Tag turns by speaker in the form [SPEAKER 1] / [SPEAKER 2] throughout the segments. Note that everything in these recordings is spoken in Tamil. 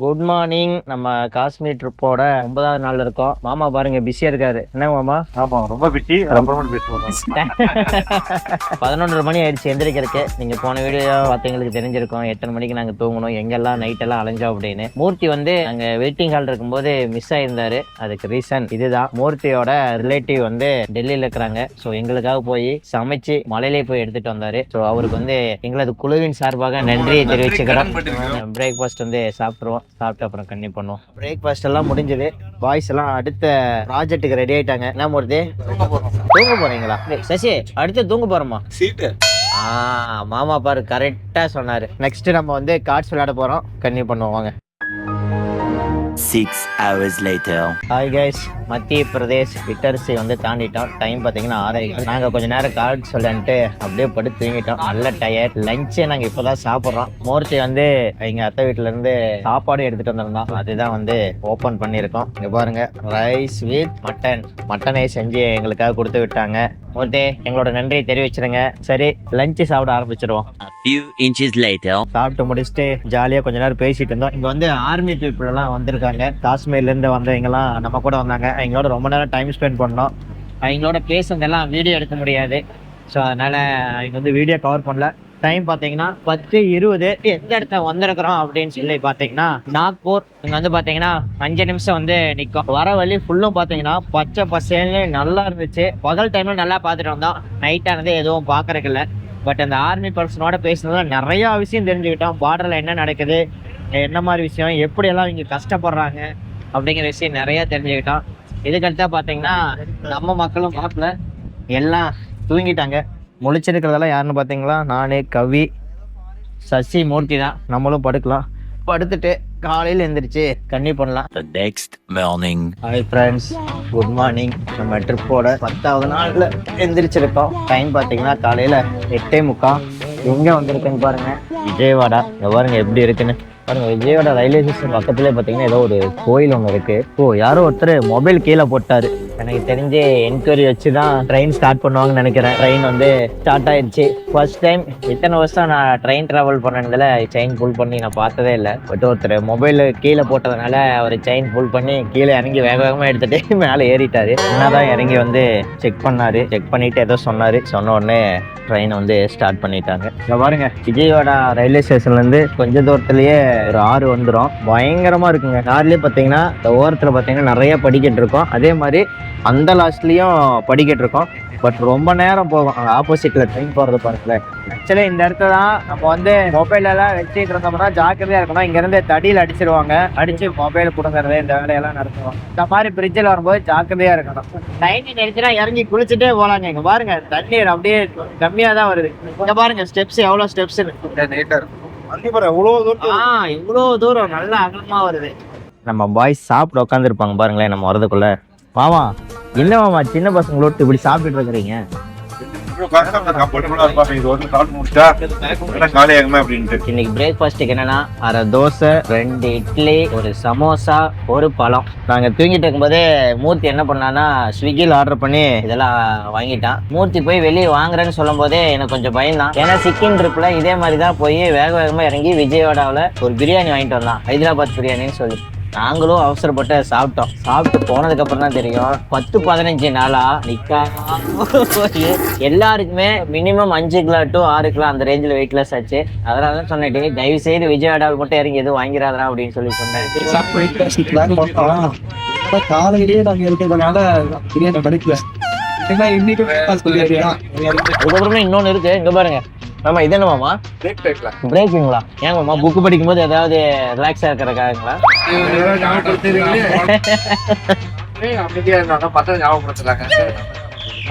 [SPEAKER 1] Good morning. நம்ம காஷ்மீர் ட்ரிப்போட 9வது நாள் இருக்கோம். மாமா பாருங்க பிஸியா இருக்காரு. என்ன மாமா?
[SPEAKER 2] ஆமா, ரொம்ப பிஸி. அப்புறமா பேசுவோம்.
[SPEAKER 1] 11:30 மணி ஆயிடுச்சு எந்திரிக்கிறதுக்கு. நீங்க போன வீடியோ பார்த்தவங்களுக்கு தெரிஞ்சிருக்கும் எத்தனை மணிக்கு நாங்க தூங்கணும், எங்கெல்லாம் நைட் எல்லாம் அலைஞ்சோம் அப்படின்னு. மூர்த்தி வந்து அங்க வெயிட்டிங் ஹால் இருக்கும்போது மிஸ் ஆயிருந்தாரு. அதுக்கு ரீசன் இதுதான். மூர்த்தியோட ரிலேட்டிவ் வந்து டெல்லியில இருக்கிறாங்க. ஸோ எங்களுக்காக போய் சமைச்சு மலையிலே போய் எடுத்துட்டு வந்தாரு. ஸோ அவருக்கு வந்து எங்களது குழுவின் சார்பாக நன்றியை தெரிவிச்சுக்கிறோம். பிரேக்ஃபாஸ்ட் வந்து சாப்பிட்டுருவோம். சாப்பிட்டு அப்புறம் கண்ணி பண்ணுவோம். பிரேக்ஃபாஸ்ட் எல்லாம் முடிஞ்சது. பாய்ஸ் எல்லாம் அடுத்த ப்ராஜெக்ட்டுக்கு ரெடி ஆயிட்டாங்க. என்ன மூர்த்தி? தூங்க போறீங்களா? சசி அடுத்து தூங்க போறோமா?
[SPEAKER 2] சீட்டு
[SPEAKER 1] மாமா பாரு கரெக்டா சொன்னாரு. நெக்ஸ்ட் நம்ம வந்து கார்ட்ஸ் விளையாட போறோம். கண்ணி பண்ணுவோம் வாங்க.
[SPEAKER 3] 6 hours later.
[SPEAKER 1] ஹாய் கைஸ், மத்திய பிரதேஷ் லிட்டர்ஸை வந்து தாண்டிட்டோம். டைம் பார்த்தீங்கன்னா 6:30. நாங்கள் கொஞ்சம் நேரம் கார்ட்ஸ் விளையாண்டுட்டு அப்படியே படுத்து தூங்கிட்டோம். நல்ல டயர்ட். லஞ்சே நாங்கள் இப்போ தான் சாப்பிட்றோம். மூர்த்தி வந்து எங்கள் அத்தை வீட்டிலேருந்து சாப்பாடு எடுத்துகிட்டு வந்திருந்தோம். அதுதான் வந்து ஓப்பன் பண்ணியிருக்கோம். இங்கே பாருங்க, ரைஸ் வித் மட்டனை செஞ்சு எங்களுக்காக கொடுத்து விட்டாங்க. மூர்த்தி எங்களோட நன்றியை தெரிவிச்சிருங்க. சரி, லஞ்சு சாப்பிட ஆரம்பிச்சிருவோம்.
[SPEAKER 3] A few inches later.
[SPEAKER 1] சாப்பிட்டு முடிச்சுட்டு ஜாலியாக கொஞ்ச நேரம் பேசிட்டு இருந்தோம். இங்கே வந்து ஆர்மி பீப்புள் எல்லாம் வந்திருக்காங்க. காஷ்மீர்லேருந்து வந்தவங்கலாம் நம்ம கூட வந்தாங்க. அவங்களோட ரொம்ப நேரம் டைம் ஸ்பெண்ட் பண்ணோம். அவங்களோட பேசுனதெல்லாம் வீடியோ எடுக்க முடியாது. ஸோ அதனால் அவங்க வந்து வீடியோ கவர் பண்ணல. டைம் பார்த்தீங்கன்னா 10:20. எந்த இடத்த வந்திருக்கிறோம் அப்படின்னு சொல்லி பார்த்தீங்கன்னா நாக்பூர். இங்கே வந்து பார்த்தீங்கன்னா 5 நிமிஷம் வந்து நிற்கும். வர வழி ஃபுல்லும் பார்த்தீங்கன்னா பச்சை பசேல்னு நல்லா இருந்துச்சு. பகல் டைமில் நல்லா பார்த்துட்டு வந்தோம். நைட்டானது எதுவும் பார்க்கறதில்ல. பட் அந்த ஆர்மி பர்சனோட பேசுனதுல நிறையா விஷயம் தெரிஞ்சுக்கிட்டோம். பார்டரில் என்ன நடக்குது, என்ன மாதிரி விஷயம், எப்படியெல்லாம் இங்கே கஷ்டப்படுறாங்க அப்படிங்கிற விஷயம் நிறையா தெரிஞ்சுக்கிட்டோம். இதுக்கடுத்தா பார்த்தீங்கன்னா நம்ம மக்களும் மாப்பிள்ள எல்லாம் தூங்கிட்டாங்க. முழிச்சிருக்கிறதெல்லாம் யாருன்னு பார்த்தீங்களா, நான், கவி, சசி, மூர்த்தி தான். நம்மளும் படுக்கலாம். படுத்துட்டு காலையில் எந்திரிச்சு கண்ணி பண்ணலாம்.
[SPEAKER 3] The next morning.
[SPEAKER 1] Hi friends, good morning. நம்ம ட்ரிப்போட 10வது நாளில் எந்திரிச்சிருக்கோம். டைம் பார்த்தீங்கன்னா காலையில் 8:45. எங்கே வந்திருக்குன்னு பாருங்க, விஜயவாடா. பாருங்க எப்படி இருக்குன்னு பாருங்க. விஜயவாடா ரயில்வே ஸ்டேஷன் பக்கத்துலேயே பார்த்தீங்கன்னா ஏதோ ஒரு கோயில் ஒன்று இருக்கு. யாரோ ஒருத்தர் மொபைல் கீழே போட்டாரு. எனக்கு தெரிஞ்சு என்கொயரி வச்சு தான் ட்ரெயின் ஸ்டார்ட் பண்ணுவாங்கன்னு நினைக்கிறேன். ட்ரெயின் வந்து ஸ்டார்ட் ஆயிடுச்சு. ஃபர்ஸ்ட் டைம் இத்தனை வருஷம் நான் ட்ரெயின் ட்ராவல் பண்ணதில் செயின் புல் பண்ணி நான் பார்த்ததே இல்லை. பட் ஒருத்தர் மொபைல் கீழே போட்டதுனால அவர் செயின் புல் பண்ணி கீழே இறங்கி வேக வேகமாக எடுத்துகிட்டு மேலே ஏறிட்டாரு. என்னதான் இறங்கி வந்து செக் பண்ணாரு. செக் பண்ணிட்டு ஏதோ சொன்னார். சொன்ன உடனே ட்ரெயினை வந்து ஸ்டார்ட் பண்ணிட்டாங்க. இங்கே பாருங்க, விஜயவாடா ரயில்வே ஸ்டேஷன்லேருந்து கொஞ்சம் தூரத்துலேயே ஒரு ஆறு வந்துடும். பயங்கரமாக இருக்குங்க. ஆறுலேயே பார்த்தீங்கன்னா இந்த ஓரத்தில் பார்த்தீங்கன்னா நிறைய படிக்கட்டு இருக்கும். அதே மாதிரி அந்த லாஸ்ட்லேயும் படிக்கட்டு இருக்கும். பட் ரொம்ப நேரம் போகும். அங்கே ஆப்போசிட்டில் ட்ரெயின் போகிறது பாருங்களேன். ஆக்சுவலி இந்த இடத்துல தான் நம்ம வந்து மொபைலெல்லாம் வச்சுட்டு இருந்தோம்னா ஜாக்கிரதையாக இருக்கணும். இங்கேருந்து தடியில் அடிச்சிருவாங்க. அடித்து மொபைல் கொடுங்கறது இந்த வேலையெல்லாம் நடத்துவோம். இந்த மாதிரி பிரிட்ஜில் வரும்போது ஜாக்கிரதையாக இருக்கணும். ட்ரெயின் நிறுத்தினா இறங்கி குளிச்சுட்டே போகலாங்க. இங்கே பாருங்க, தண்ணீர் அப்படியே கம்மியாக தான் வருது. இங்கே பாருங்க ஸ்டெப்ஸ், எவ்வளோ ஸ்டெப்ஸ் இவ்வளோ தூரம் நல்லா அகலமா வருது. நம்ம பாய்ஸ் சாப்பிட உட்காந்துருப்பாங்க பாருங்களேன் நம்ம வரதுக்குள்ள. மாமா என்ன மாமா சின்ன பசங்களோட்டு இப்படி சாப்பிட்டுட்டு இருக்கிறீங்க? இன்னைக்கு பிரேக்ஃபாஸ்ட்டுக்கு என்னன்னா 1/2 தோசை, 2 இட்லி, ஒரு சமோசா, ஒரு பழம். நாங்க தூங்கிட்டு இருக்கும்போதே மூர்த்தி என்ன பண்ணான்னா ஸ்விக்கியில் ஆர்டர் பண்ணி இதெல்லாம் வாங்கிட்டான். மூர்த்தி போய் வெளியே வாங்குறேன்னு சொல்லும் போதே எனக்கு கொஞ்சம் பயந்தான். ஏன்னா சிக்கிம் ட்ரிப்ல இதே மாதிரி தான் போய் வேக வேகமா இறங்கி விஜயவாடாவில் ஒரு பிரியாணி வாங்கிட்டு வந்தான், ஹைதராபாத் பிரியாணின்னு சொல்லி. நாங்களும் அவசரப்பட்டு சாப்பிட்டோம். சாப்பிட்டு போனதுக்கு அப்புறம் தான் தெரியும் 10-15 நாளா நிக்காம எல்லாருக்குமே மினிமம் 5 கிலோ to 6 கிலோ அந்த ரேஞ்சில் வெயிட்லெஸ் ஆச்சு. அதனால தான் சொன்னேன், தயவு செய்து விஜயவாடாவில் மட்டும் இறங்கி எதுவும் வாங்கிறாதா அப்படின்னு சொல்லி சொன்னேன்.
[SPEAKER 4] காலையிலேயே நாங்க இருக்கிறதுனால பிரியாணி கிடைக்கல.
[SPEAKER 1] அதுக்கப்புறமே இன்னொன்று இருக்கு. இங்க பாருங்க மாமா, இது என்ன மாமா? பிரேக்குங்களா? ஏன் மாமா புக்கு படிக்கும் போது ஏதாவது ரிலாக்ஸா இருக்கிறக்காங்களா?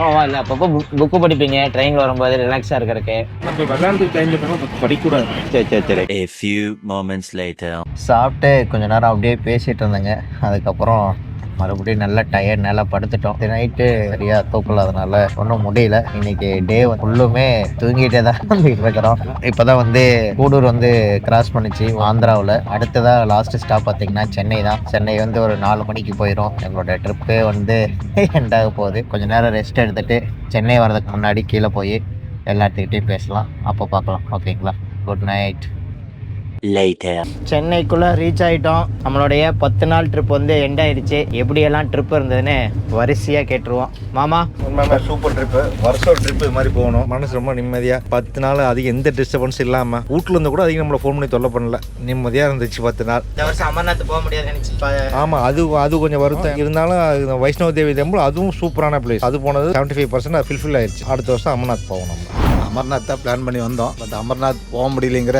[SPEAKER 1] ஆமா, இல்ல அப்பப்போ புக்கு படிப்பீங்க ட்ரெயின்ல வரும்போது ரிலாக்ஸா இருக்கிறதுக்கு. சரி.
[SPEAKER 3] A few moments later.
[SPEAKER 1] சாப்பிட்டு கொஞ்ச நேரம் அப்படியே பேசிட்டு இருந்தேங்க. அதுக்கப்புறம் மறுபடியும் நல்லா டயர்ட், நல்லா படுத்துட்டோம். நைட்டு சரியா தூக்கல, அதனால ஒன்றும் முடியல. இன்னைக்கு டே ஃபுல்லுமே தூங்கிட்டே தான் இருக்கிறோம். இப்போதான் வந்து கூடூர் வந்து கிராஸ் பண்ணிச்சு ஆந்திராவில். அடுத்ததான் லாஸ்ட் ஸ்டாப் பார்த்தீங்கன்னா சென்னை தான். சென்னை வந்து ஒரு 4 மணிக்கு போயிடும். எங்களோட ட்ரிப்பே வந்து எண்டாக போகுது. கொஞ்சம் நேரம் ரெஸ்ட் எடுத்துட்டு சென்னை வர்றதுக்கு முன்னாடி கீழே போய் எல்லாத்துக்கிட்டையும் பேசலாம். அப்போ பார்க்கலாம். ஓகேங்களா? Good night.
[SPEAKER 3] later.
[SPEAKER 1] சென்னைக்குள்ளே ரீச் ஆகிட்டோம். நம்மளுடைய 10 நாள் ட்ரிப் வந்து எண்ட் ஆயிடுச்சு. எப்படியெல்லாம் ட்ரிப் இருந்ததுன்னு வரிசையாக கேட்டுருவோம். மாமா
[SPEAKER 2] உண்மையுமே சூப்பர் ட்ரிப்பு. வருஷம் ட்ரிப்பு இது மாதிரி போகணும். மனசு ரொம்ப நிம்மதியாக 10 நாள் அதிகம் எந்த டிஸ்டர்பன்ஸ் இல்லாமல் வீட்டில் இருந்து கூட அதிகம் நம்மளை ஃபோன் பண்ணி தொல்லை பண்ணல. நிம்மதியாக இருந்துச்சு 10 நாள்.
[SPEAKER 1] இந்த வருஷம் அமர்நாத் போக முடியாது நினச்சி.
[SPEAKER 2] ஆமாம், அது கொஞ்சம் வருத்தம் இருந்தாலும் வைஷ்ணவ தேவி டெம்பிள் அதுவும் சூப்பரான பிளேஸ். அது போனது 75% ஃபில்ஃபில் ஆயிடுச்சு. அடுத்த வருஷம் அமர்நாத் போகணும்.
[SPEAKER 5] அமர்நாத் தான் பிளான் பண்ணி வந்தோம். பட் அமர்நாத் போக முடியலைங்கிற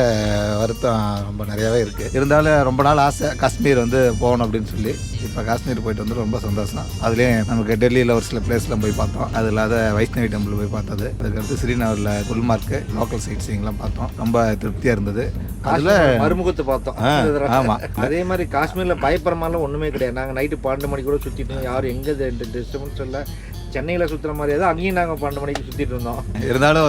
[SPEAKER 5] வருத்தம் ரொம்ப நிறையாவே இருக்குது. இருந்தாலும் ரொம்ப நாள் ஆசை காஷ்மீர் வந்து போகணும் அப்படின்னு சொல்லி. இப்போ காஷ்மீர் போயிட்டு வந்து ரொம்ப சந்தோஷம். அதுலேயும் நமக்கு டெல்லியில் ஒரு சில பிளேஸ்லாம் போய் பார்த்தோம். அது இல்லாத வைஷ்ணவி டெம்பிள் போய் பார்த்தது. அதுக்கடுத்து ஸ்ரீநகரில் குல்மார்க்கு லோக்கல் சைட் சீங்கெலாம் பார்த்தோம். ரொம்ப திருப்தியாக இருந்தது. அதில்
[SPEAKER 2] மறுமுகத்தை பார்த்தோம்.
[SPEAKER 5] ஆமாம்,
[SPEAKER 2] அதே மாதிரி காஷ்மீரில் பயப்படுற மாதிரிலாம் ஒன்றுமே கிடையாது. நாங்கள் நைட்டு 12 மணிக்கு கூட சுற்றிட்டோம். யாரும் எங்கே டிஸ்டர்பன்ஸ் இல்லை. சென்னையில் சுற்றுற மாதிரி தான் அங்கேயும் நாங்கள் 12 மணிக்கு சுற்றிட்டு இருந்தோம்.
[SPEAKER 5] இருந்தாலும்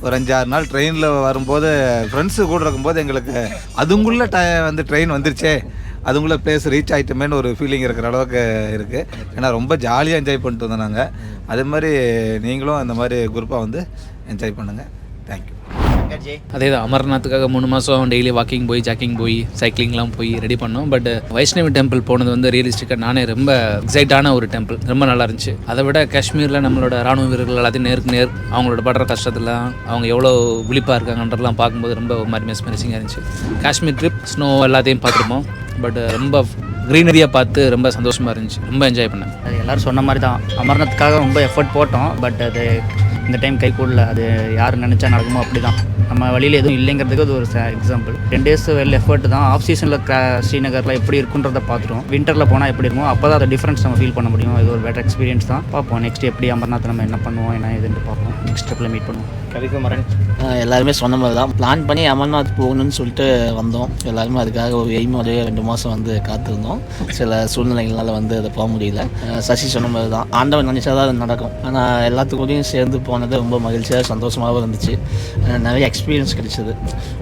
[SPEAKER 5] ஒரு 5-6 நாள் ட்ரெயினில் வரும்போது ஃப்ரெண்ட்ஸு கூட இருக்கும்போது எங்களுக்கு அதுங்குள்ளே வந்து ட்ரெயின் வந்துருச்சே, அதுங்குள்ளே பிளேஸ் ரீச் ஆகிட்டோமேனு ஒரு ஃபீலிங் இருக்கிற அளவுக்கு இருக்குது. ஏன்னா ரொம்ப ஜாலியாக என்ஜாய் பண்ணிட்டு வந்தோம் நாங்கள். அதே மாதிரி நீங்களும் அந்த மாதிரி குரூப்பாக வந்து என்ஜாய் பண்ணுங்கள். தேங்க்யூ.
[SPEAKER 6] அதே தான் அமர்நாத்துக்காக 3 மாதம் டெய்லி வாக்கிங் போய் ஜாக்கிங் போய் சைக்கிளிங்லாம் போய் ரெடி பண்ணோம். பட் வைஷ்ணவி டெம்பிள் போனது வந்து ரியலிஸ்டிக்காக நானே ரொம்ப எக்ஸைட்டான ஒரு டெம்பிள். ரொம்ப நல்லா இருந்துச்சு. அதை விட காஷ்மீரில் நம்மளோட ராணுவ வீரர்கள் எல்லாத்தையும் நேருக்கு நேர் அவங்களோட படுற கஷ்டத்தில் அவங்க எவ்வளோ விழிப்பாக இருக்காங்கன்றதெல்லாம் பார்க்கும்போது ரொம்ப ஒரு மாதிரி மெஸ்மரைசிங்காக இருந்துச்சு. காஷ்மீர் ட்ரிப் ஸ்னோ எல்லாத்தையும் பார்த்துருப்போம். பட் ரொம்ப க்ரீனரியாக பார்த்து ரொம்ப சந்தோஷமாக இருந்துச்சு. ரொம்ப என்ஜாய் பண்ணேன்.
[SPEAKER 7] அது எல்லோரும் சொன்ன மாதிரி தான். அமர்நாத்துக்காக ரொம்ப எஃபர்ட் போட்டோம். பட் அது இந்த டைம் கை கூடல. அது யார் நினச்சா நடக்குமோ அப்படி தான். நம்ம வழியில் எதுவும் இல்லைங்கிறதுக்கு அது ஒரு எக்ஸாம்பிள். 10 days வெல் எஃபர்ட் தான். ஆஃப் சீசனில் ஸ்ரீநகரில் எப்படி இருக்குன்றதை பார்த்துட்டோம். விண்டரில் போனால் எப்படி இருக்கும், அப்போ தான் அதை டிஃப்ரென்ஸ் நம்ம ஃபீல் பண்ண முடியும். இது ஒரு பெட்டர் எக்ஸ்பீரியன்ஸ் தான். பார்ப்போம் நெக்ஸ்ட் எப்படி அமர்நாத் நம்ம என்ன பண்ணுவோம் என்ன இதுன்னு பார்ப்போம். நெக்ஸ்ட் ஸ்டெப்பில் மீட் பண்ணுவோம்.
[SPEAKER 1] கவிகுமரன்
[SPEAKER 8] எல்லாருமே சொன்ன மாதிரி தான் பிளான் பண்ணி அமர்நாத் போகணும்னு சொல்லிட்டு வந்தோம். எல்லாருமே அதுக்காக ஒரு எய்மோடய 2 மாதம் வந்து காத்திருந்தோம். சில சூழ்நிலைகளால் வந்து அதை போக முடியல. சசி சொன்ன மாதிரி தான், ஆண்டவன் நினச்சா தான் அது நடக்கும். ஆனால் எல்லாத்துக்கூடையும் சேர்ந்து போனது ரொம்ப மகிழ்ச்சியாக சந்தோஷமாகவும் இருந்துச்சு. நிறைய எக்ஸ்பீரியன்ஸ் கிடைச்சிது.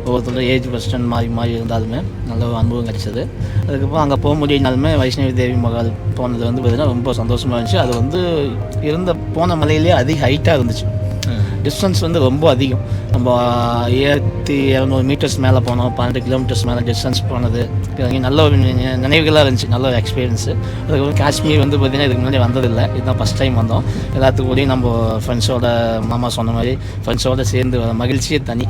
[SPEAKER 8] ஒவ்வொருத்தரும் ஏஜ் பர்சன் மாறி இருந்தாலுமே நல்ல ஒரு அனுபவம் கிடைச்சிது. அதுக்கப்புறம் அங்கே போக முடியினாலுமே வைஷ்ணவி தேவி மகால் போனது வந்து பார்த்திங்கன்னா ரொம்ப சந்தோஷமாக இருந்துச்சு. அது வந்து போன மலையிலேயே அதிக ஹைட்டாக இருந்துச்சு. டிஸ்டன்ஸ் வந்து ரொம்ப அதிகம். நம்ம 1700 மீட்டர்ஸ் மேலே போனோம். 12 கிலோமீட்டர்ஸ் மேலே டிஸ்டன்ஸ் போனது நல்ல ஒரு நினைவுகளாக இருந்துச்சு. நல்ல ஒரு எக்ஸ்பீரியன்ஸு. அதுக்கப்புறம் காஷ்மீர் வந்து பார்த்திங்கன்னா இதுக்கு முன்னாடி வந்ததில்லை. இதுதான் ஃபஸ்ட் டைம் வந்தோம். எல்லாத்துக்கூடையும் நம்ம ஃப்ரெண்ட்ஸோட மாமா சொன்ன மாதிரி ஃப்ரெண்ட்ஸோடு சேர்ந்து வர மகிழ்ச்சியே தனி.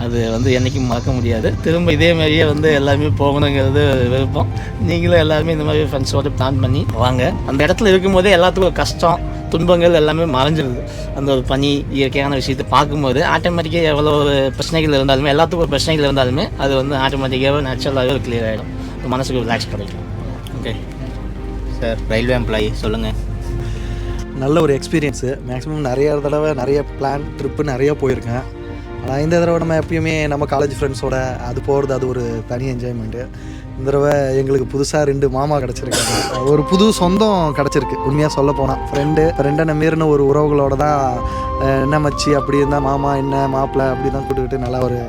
[SPEAKER 8] அது வந்து என்றைக்கும் மறக்க முடியாது. திரும்ப இதே மாதிரியே வந்து எல்லாருமே போகணுங்கிறது விருப்பம். நீங்களும் எல்லாருமே இந்த மாதிரி ஃப்ரெண்ட்ஸோடு பிளான் பண்ணி வாங்க. அந்த இடத்துல இருக்கும்போதே எல்லாத்துக்கும் ஒரு கஷ்டம் துன்பங்கள் எல்லாமே மறைஞ்சிருது. அந்த ஒரு பனி இயற்கையான விஷயத்தை பார்க்கும்போது ஆட்டோமேட்டிக்காக எவ்வளோ ஒரு பிரச்சனைகள் இருந்தாலுமே எல்லாத்துக்கும் ஒரு பிரச்சனைகள் இருந்தாலுமே அது வந்து ஆட்டோமேட்டிக்காகவே நேச்சுரலாகவே கிளியர் ஆகிடும். மனசுக்கு ரிலாக்ஸ் கிடைக்கும். ஓகே
[SPEAKER 1] சார், ரயில்வே எம்ப்ளாயி சொல்லுங்கள்.
[SPEAKER 4] நல்ல ஒரு எக்ஸ்பீரியன்ஸு. மேக்ஸிமம் நிறைய தடவை நிறைய பிளான் ட்ரிப்பு நிறைய போயிருக்கேன். ஆனால் இந்த தடவை நம்ம எப்பயுமே நம்ம காலேஜ் ஃப்ரெண்ட்ஸோட அது போகிறது அது ஒரு தனி என்ஜாய்மெண்ட்டு. இந்த தடவை எங்களுக்கு புதுசாக 2 மாமா கிடச்சிருக்காங்க. ஒரு புது சொந்தம் கிடச்சிருக்கு. உண்மையாக சொல்ல போனால் ஃப்ரெண்டை மீறின ஒரு உறவுகளோட தான் என்ன மச்சி அப்படி இருந்தால் மாமா என்ன மாப்பிள்ளை அப்படி தான் கூட்டுக்கிட்டு நல்லா ஒரு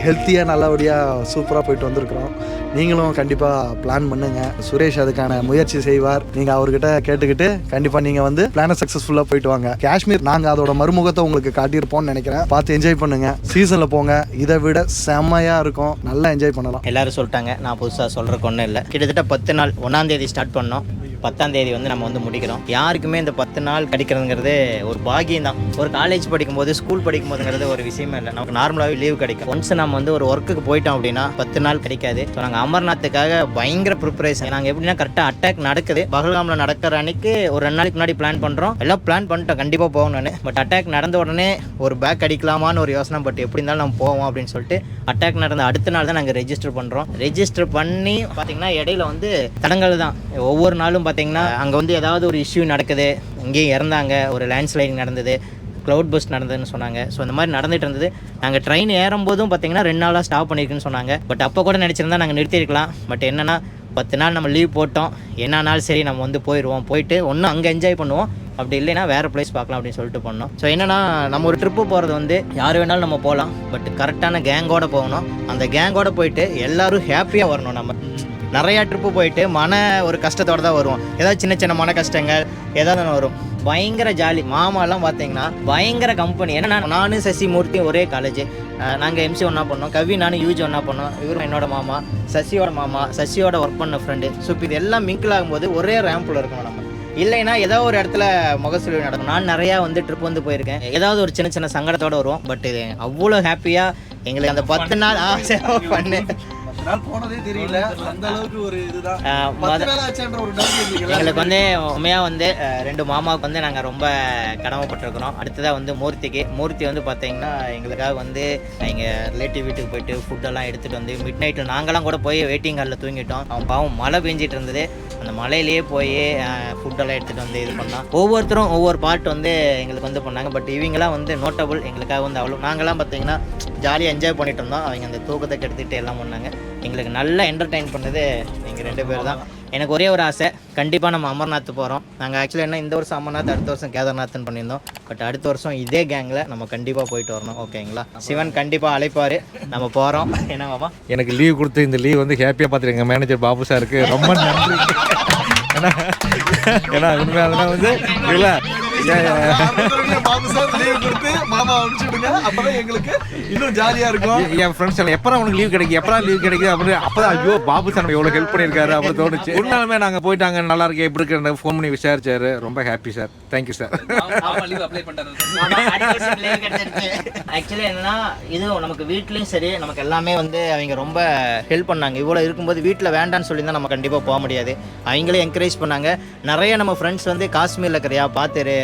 [SPEAKER 4] ஹெல்த்தியாக நல்லபடியாக சூப்பராக போயிட்டு வந்திருக்கிறோம். நீங்களும் கண்டிப்பாக பிளான் பண்ணுங்கள். சுரேஷ் அதுக்கான முயற்சி செய்வார். நீங்கள் அவர்கிட்ட கேட்டுக்கிட்டு கண்டிப்பாக நீங்கள் வந்து பிளானை சக்ஸஸ்ஃபுல்லாக போயிட்டு வாங்க. காஷ்மீர் நாங்கள் அதோட மறுமுகத்தை உங்களுக்கு காட்டியிருப்போம்னு நினைக்கிறேன். பார்த்து என்ஜாய் பண்ணுங்கள். சீசனில் போங்க. இதை விட செம்மையாக இருக்கும். நல்லா என்ஜாய் பண்ணலாம்.
[SPEAKER 1] எல்லாரும் சொல்லிட்டாங்க. நான் புதுசாக சொல்கிறக்கு ஒன்றும் இல்லை. கிட்டத்தட்ட 10 நாள் 1ஆம் தேதி ஸ்டார்ட் பண்ணோம். 10ஆம் தேதி வந்து நம்ம வந்து முடிக்கிறோம். யாருக்குமே இந்த 10 நாள் கிடைக்கிறதுங்கிறது ஒரு பாகியம் தான். ஒரு காலேஜ் படிக்கும்போது ஸ்கூல் படிக்கும்போதுங்கிறது ஒரு விஷயமே இல்லை. நமக்கு நார்மலாகவே லீவ் கிடைக்கும். ஒன்ஸ் நம்ம வந்து ஒரு ஒர்க்குக்கு போயிட்டோம் அப்படின்னா 10 நாள் கிடைக்காது. ஸோ நாங்கள் அமர்நாத்துக்காக பயங்கர ப்ரிப்பரேஷன். நாங்கள் எப்படின்னா கரெக்டாக அட்டாக் நடக்குது. பகல்காமில் நடக்கிற அன்னைக்கு ஒரு 2 நாளைக்கு முன்னாடி பிளான் பண்ணுறோம். எல்லாம் பிளான் பண்ணிட்டோம் கண்டிப்பாக போகணும்னு. பட் அட்டாக் நடந்த உடனே ஒரு பேக் அடிக்கலாமான்னு ஒரு யோசனை. பட் எப்படி இருந்தாலும் நம்ம போவோம் அப்படின்னு சொல்லிட்டு அட்டாக் நடந்த அடுத்த நாள் தான் நாங்கள் ரெஜிஸ்டர் பண்ணுறோம். ரெஜிஸ்டர் பண்ணி பார்த்தீங்கன்னா இடையில வந்து தடங்கள் தான். ஒவ்வொரு நாளும் பார்த்தீங்கன்னா அங்கே வந்து ஏதாவது ஒரு இஷ்யூ நடக்குது. இங்கேயும் இறந்தாங்க. ஒரு லேண்ட்ஸ்லைடிங் நடந்தது. க்ளவுட் பஸ்ட் நடந்ததுன்னு சொன்னாங்க. ஸோ இந்த மாதிரி நடந்துட்டு இருந்தது. நாங்கள் ட்ரெயின் ஏறும்போதும் பார்த்தீங்கன்னா 2 நாளாக ஸ்டாப் பண்ணியிருக்குன்னு சொன்னாங்க. பட் அப்போ கூட நினச்சிருந்தா நாங்கள் நிறுத்திருக்கலாம். பட் என்னென்னா 10 நாள் நம்ம லீவ் போட்டோம். என்னன்னாலும் சரி நம்ம வந்து போயிடுவோம். போயிட்டு ஒன்றும் அங்கே என்ஜாய் பண்ணுவோம். அப்படி இல்லைன்னா வேறு பிளேஸ் பார்க்கலாம் அப்படின்னு சொல்லிட்டு பண்ணோம். ஸோ என்னென்னா நம்ம ஒரு ட்ரிப்பு போகிறது வந்து யார் வேணாலும் நம்ம போகலாம். பட் கரெக்டான கேங்கோடு போகணும். அந்த கேங்கோடு போயிட்டு எல்லோரும் ஹாப்பியாக வரணும். நம்ம நிறையா ட்ரிப்பு போயிட்டு ஒரு கஷ்டத்தோடு தான் வருவோம். ஏதாவது சின்ன சின்ன மன கஷ்டங்கள் ஏதாவது வரும். பயங்கர ஜாலி. மாமாலாம் பார்த்தீங்கன்னா பயங்கர கம்பெனி. ஏன்னா நானும் சசி மூர்த்தியும் ஒரே காலேஜ். நாங்கள் எம்சி ஒன்றா பண்ணோம், கவி நானும் யூஜி ஒன்றா பண்ணோம். இவரும் என்னோட மாமா, சசியோட மாமா, சசியோட ஒர்க் பண்ண ஃப்ரெண்டு. ஸோ இப்போ இது எல்லாம் மிங்கிள் ஆகும்போது ஒரே ரேம்பில் இருக்கணும் நம்ம. இல்லைன்னா ஏதோ ஒரு இடத்துல முகசுலி நடக்கும். நான் நிறையா வந்து ட்ரிப் வந்து போயிருக்கேன். ஏதாவது ஒரு சின்ன சின்ன சங்கடத்தோடு வருவோம். பட் இது அவ்வளோ ஹாப்பியாக எங்களுக்கு அந்த 10 நாள் பண்ணு
[SPEAKER 4] போனதே தெரியல. அந்த அளவுக்கு ஒரு இதுதான்
[SPEAKER 1] எங்களுக்கு வந்து உண்மையாக வந்து 2 மாமாவுக்கு வந்து நாங்கள் ரொம்ப கடமைப்பட்டிருக்கிறோம். அடுத்ததாக வந்து மூர்த்தி வந்து பார்த்தீங்கன்னா எங்களுக்காக வந்து எங்கள் ரிலேட்டிவ் வீட்டுக்கு போயிட்டு ஃபுட்டெல்லாம் எடுத்துகிட்டு வந்து மிட் நைட்டில் நாங்களாம் கூட போய் வெயிட்டிங் ஹாலில் தூங்கிட்டோம். அவன் பாவம் மழை பெஞ்சிட்டு இருந்தது. அந்த மலையிலேயே போய் ஃபுட்டெல்லாம் எடுத்துகிட்டு வந்து இது பண்ணோம். ஒவ்வொருத்தரும் ஒவ்வொரு பார்ட் வந்து எங்களுக்கு வந்து பண்ணாங்க. பட் இவங்களாம் வந்து நோட்டபுள். எங்களுக்காக வந்து அவ்வளோ நாங்களாம் பார்த்தீங்கன்னா ஜாலியாக என்ஜாய் பண்ணிட்டு இருந்தோம். அவங்க அந்த தூக்கத்தை கெடுத்துக்கிட்டு எல்லாம் பண்ணாங்க. எங்களுக்கு நல்லா என்டர்டெயின் பண்ணது எங்கள் 2 பேர் தான். எனக்கு ஒரே ஒரு ஆசை, கண்டிப்பாக நம்ம அமர்நாத் போகிறோம். நாங்கள் ஆக்சுவலி என்ன இந்த வருஷம் அமர்நாத், அடுத்த வருஷம் கேதார்நாத்னு பண்ணியிருந்தோம். பட் அடுத்த வருஷம் இதே கேங்கில் நம்ம கண்டிப்பாக போயிட்டு வரணும். ஓகேங்களா? சிவன் கண்டிப்பாக அழைப்பார், நம்ம போகிறோம். என்ன மாமா?
[SPEAKER 2] எனக்கு லீவ் கொடுத்து இந்த லீவ் வந்து ஹாப்பியாக பார்த்துருங்க மேனேஜர் பாபு சாருக்கு ரொம்ப நன்றி. ஏன்னா உண்மையாலுமே வந்து இல்லை
[SPEAKER 4] மாமா அனுப்பிச்சுடுங்க, அப்பதான் எங்களுக்கு இன்னும் ஜாலியா இருக்கும்.
[SPEAKER 2] என் ஃப்ரெண்ட்ஸ் எல்லாம் எப்பறம் அவனுக்கு லீவ் கிடைக்கும், எப்பறம் லீவ் கிடைக்கும் அப்படின்னு அப்பதான் ஐயோ பாபு சார் எவ்வளோ ஹெல்ப் பண்ணியிருக்காரு அப்படின்னு தோணுச்சு. உண்மையாலுமே நாங்கள் போயிட்டாங்க, நல்லா இருக்கு எப்படி இருக்கு ஃபோன் பண்ணி விசாரிச்சாரு. ரொம்ப happy sir, thank you sir.
[SPEAKER 1] Actually என்னன்னா இது நமக்கு வீட்லேயும் சரி நமக்கு எல்லாமே வந்து அவங்க ரொம்ப ஹெல்ப் பண்ணாங்க. இவ்வளோ இருக்கும்போது வீட்டில் வேண்டான்னு சொல்லி தான் நம்ம கண்டிப்பாக போக முடியாது. அவங்களே என்கரேஜ் பண்ணாங்க. நிறைய நம்ம ஃப்ரெண்ட்ஸ் வந்து காஷ்மீரில் இருக்கிறியா பார்த்துரு,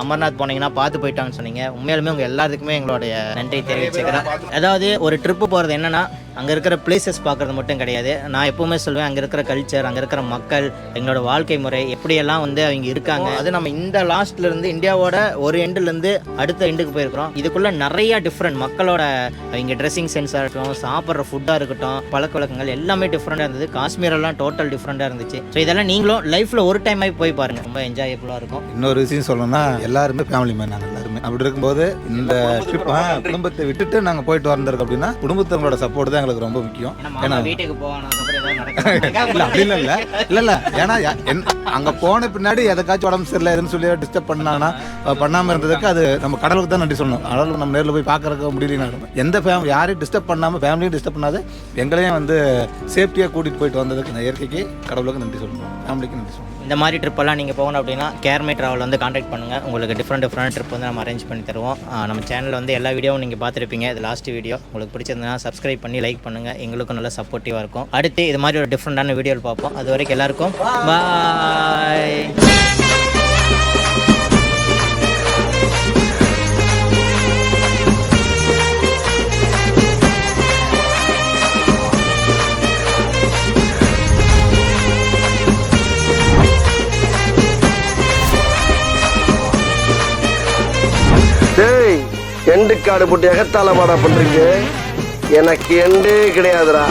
[SPEAKER 1] அமர்நாத் போனீங்கன்னா பார்த்து போயிட்டாங்கன்னு சொன்னீங்க. உண்மையாலுமே உங்கள் எல்லாத்துக்குமே எங்களுடைய நன்றி தெரிவிச்சுக்கிறேன். அதாவது ஒரு ட்ரிப்பு போகிறது என்னென்னா அங்கே இருக்கிற பிளேசஸ் பார்க்குறது மட்டும் கிடையாது. நான் எப்போவுமே சொல்லுவேன், அங்கே இருக்கிற கல்ச்சர், அங்கே இருக்கிற மக்கள், எங்களோட வாழ்க்கை முறை எப்படியெல்லாம் வந்து அவங்க இருக்காங்க. அது நம்ம இந்த லாஸ்ட்லேருந்து இந்தியாவோட ஒரு எண்டுலேருந்து அடுத்த எண்டுக்கு போயிருக்கிறோம். இதுக்குள்ளே நிறையா டிஃப்ரெண்ட் மக்களோட அவங்க ட்ரெஸ்ஸிங் சென்ஸாக இருக்கட்டும், சாப்பிட்ற ஃபுட்டாக இருக்கட்டும், பழக்க வழக்கங்கள் எல்லாமே டிஃப்ரெண்ட்டாக இருந்தது. காஷ்மீரெல்லாம் டோட்டல் டிஃப்ரெண்ட்டாக இருந்துச்சு. ஸோ இதெல்லாம் நீங்களும் லைஃப்பில் ஒரு டைம் ஆகி போய் பாருங்கள், ரொம்ப என்ஜாயபுளாக இருக்கும்.
[SPEAKER 5] இன்னொரு விஷயம் சொல்லணும்னா எல்லாருமே ஃபேமிலி மேன். நாங்கள் எல்லாருமே அப்படி இருக்கும்போது இந்த ட்ரிப் குடும்பத்தை விட்டுட்டு நாங்கள் போயிட்டு வந்திருக்கோம் அப்படின்னா குடும்பத்தவங்களோட சப்போர்ட் தான் எங்களுக்கு ரொம்ப முக்கியம். ஏன்னா
[SPEAKER 1] வீட்டுக்கு போகணும்
[SPEAKER 5] இல்ல ஏன்னா அங்க போன பின்னாடி எதற்காச்சும் உடம்பு சரியில்லைன்னு சொல்லி டிஸ்டர்ப் பண்ணாங்கன்னா பண்ணாம இருந்ததுக்கு அது நம்ம கடவுளுக்கு தான் நன்றி சொல்லணும். கடவுளுக்கு நம்ம நேரில் போய் பார்க்கறதுக்கு முடியலனாலும் எந்த ஃபேமிலி யாரையும் டிஸ்டர்ப் பண்ணாமல் ஃபேமிலியும் டிஸ்டர்ப் பண்ணாது எங்களையும் வந்து சேஃப்டியாக கூட்டிகிட்டு போயிட்டு வந்ததுக்கு இந்த இயற்கைக்கு கடவுளுக்கு நன்றி சொல்லணும், ஃபேமிலிக்கு நன்றி சொல்லணும்.
[SPEAKER 1] இந்த மாதிரி ட்ரிப்பெல்லாம் நீங்கள் போகணும் அப்படின்னா கேர்மே ட்ராவல் வந்து காண்டாக்ட் பண்ணுங்கள். உங்களுக்கு டிஃப்ரெண்ட் ட்ரிப் வந்து நம்ம அரேஞ்ச் பண்ணி தருவோம். நம்ம சேனலில் வந்து எல்லா வீடியோவும் நீங்கள் பார்த்துருப்பீங்க. இது லாஸ்ட் வீடியோ. உங்களுக்கு பிடிச்சிருந்தா சப்ஸ்கிரைப் பண்ணி லைக் பண்ணுங்கள். எங்களுக்கும் நல்லா சப்போர்ட்டிவாக இருக்கும். அடுத்து இது மாதிரி ஒரு டிஃப்ரெண்டான வீடியோவில் பார்ப்போம். அது வரைக்கும் எல்லாருக்கும் பாய்.
[SPEAKER 9] எண்டு காடு போட்டு எகத்தால பாடா பண்றீங்க. எனக்கு எண்டே கிடையாதுடா.